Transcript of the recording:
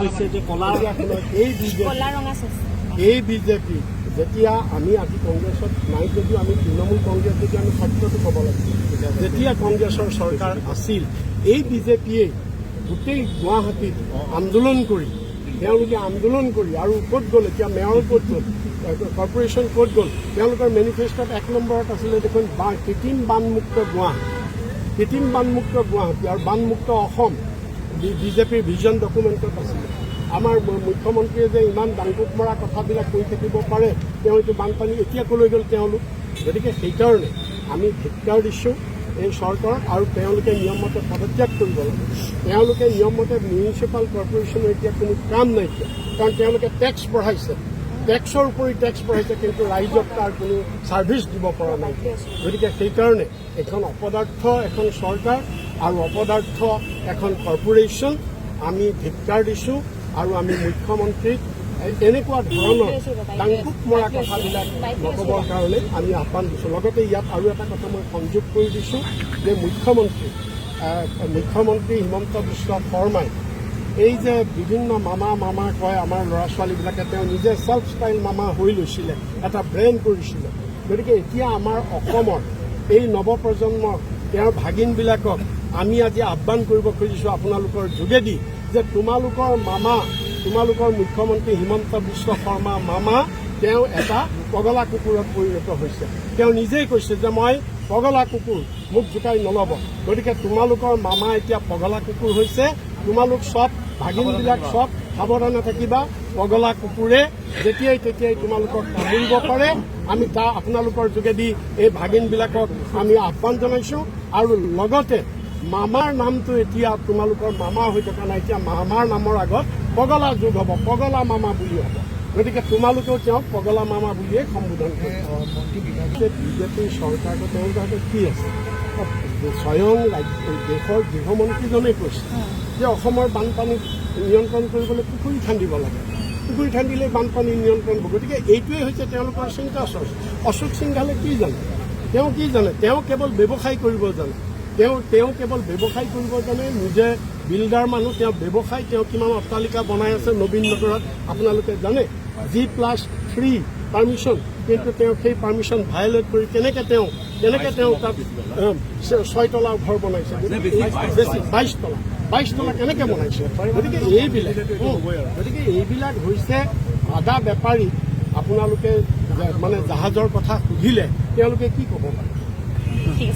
হৈছে যে এই বিজেপি যেতিয়া আমি আজি কংগ্ৰেছত নাই যদিও আমি তৃণমূল কংগ্ৰেছ যদি আমি সত্যটো ক'ব লাগিব যেতিয়া কংগ্ৰেছৰ চৰকাৰ আছিল এই বিজেপিয়ে গোটেই গুৱাহাটীত আন্দোলন কৰি তেওঁলোকে আন্দোলন কৰি আৰু ক'ত গ'ল এতিয়া মেয়ৰ ক'ত গ'ল কৰ্পৰেশ্যন ক'ত গ'ল তেওঁলোকৰ মেনিফেষ্টত 1 নম্বৰত আছিলে দেখোন কৃত্ৰিম বানমুক্ত গুৱাহাটী আৰু বানমুক্ত অসম বিজেপিৰ ভিজন ডকুমেণ্টত আছিলে আমাৰ মুখ্যমন্ত্ৰীয়ে যে ইমান দাংকুট মৰা কথাবিলাক কৈ থাকিব পাৰে তেওঁ এইটো বানপানী এতিয়া ক'লৈ গ'ল তেওঁলোক গতিকে সেইকাৰণে আমি ধিক্কাৰ দিছোঁ এই চৰকাৰক আৰু তেওঁলোকে নিয়মমতে পদত্যাগ কৰিব লাগে তেওঁলোকে নিয়মমতে মিউনিচিপাল কৰ্পৰেশ্যনৰ এতিয়া কোনো কাম নাইকিয়া কাৰণ তেওঁলোকে টেক্স বঢ়াইছে টেক্সৰ উপৰি টেক্স বঢ়াইছে কিন্তু ৰাইজক তাৰ কোনো ছাৰ্ভিচ দিব পৰা নাই গতিকে সেইকাৰণে এখন অপদাৰ্থ এখন চৰকাৰ আৰু অপদাৰ্থ এখন কৰ্পৰেশ্যন আমি ধিক্কাৰ দিছোঁ আৰু আমি মুখ্যমন্ত্ৰীক এনেকুৱা ধৰণৰ দাংকুট মৰা কথাবিলাক নক'বৰ কাৰণে আমি আহ্বান দিছোঁ লগতে ইয়াত আৰু এটা কথা মই সংযোগ কৰি দিছোঁ যে মুখ্যমন্ত্ৰী হিমন্ত বিশ্ব শৰ্মাই এই যে বিভিন্ন মামা কয় আমাৰ ল'ৰা ছোৱালীবিলাকে তেওঁ নিজে চেল্ফ ষ্টাইল মামা হৈ লৈছিলে এটা ব্ৰেণ্ড কৰিছিলে গতিকে এতিয়া আমাৰ অসমৰ এই নৱপ্ৰজন্মৰ তেওঁৰ ভাগিনবিলাকক আমি আজি আহ্বান কৰিব খুজিছোঁ আপোনালোকৰ যোগেদি যে তোমালোকৰ মুখ্যমন্ত্ৰী হিমন্ত বিশ্ব শৰ্মা মামা তেওঁ এটা পগলা কুকুৰত পৰিণত হৈছে তেওঁ নিজেই কৈছে যে মই পগলা কুকুৰ মোক জোকাই নল'ব গতিকে তোমালোকৰ মামা এতিয়া পগলা কুকুৰ হৈছে তোমালোক চব ভাগিনবিলাক চব সাৱধানে থাকিবা পগলা কুকুৰে যেতিয়াই তেতিয়াই তোমালোকক কামুৰিব পাৰে আমি আপোনালোকৰ যোগেদি এই ভাগিনবিলাকক আমি আহ্বান জনাইছোঁ আৰু লগতে মামাৰ নামটো এতিয়া তোমালোকৰ মামা হৈ থকা নাই এতিয়া মামাৰ নামৰ আগত পগলা যোগ হ'ব পগলা মামা বুলি হ'ব গতিকে তোমালোকেও তেওঁক পগলা মামা বুলিয়ে সম্বোধন কৰিব বিজেপিৰ চৰকাৰটো তেওঁলোকৰ হাতত কি আছে স্বয়ং দেশৰ গৃহমন্ত্ৰীজনে কৈছে যে অসমৰ বানপানী নিয়ন্ত্ৰণ কৰিবলৈ পুখুৰী খান্দিব লাগে পুখুৰী খান্দিলে বানপানী নিয়ন্ত্ৰণ হ'ব গতিকে এইটোৱেই হৈছে তেওঁলোকৰ চিন্তা চৰ্চা অশোক সিংঘালে কি জানে তেওঁ কেৱল ব্যৱসায় কৰিব জানে তেওঁ কেৱল ব্যৱসায় কৰিব জানে নিজে বিল্ডাৰ মানুহ তেওঁ ব্যৱসায় তেওঁ কিমান অট্টালিকা বনাই আছে নবীন নগৰত আপোনালোকে জানে G+3 পাৰ্মিশ্যন কিন্তু তেওঁ সেই পাৰ্মিশ্যন ভায়লেট কৰি কেনেকৈ তেওঁ তাত 6 তলা ঘৰ বনাইছে বেছি 22 তলা কেনেকৈ বনাইছে গতিকে এইবিলাক হৈছে আদা বেপাৰী আপোনালোকে মানে জাহাজৰ কথা সুধিলে তেওঁলোকে কি ক'ব পাৰে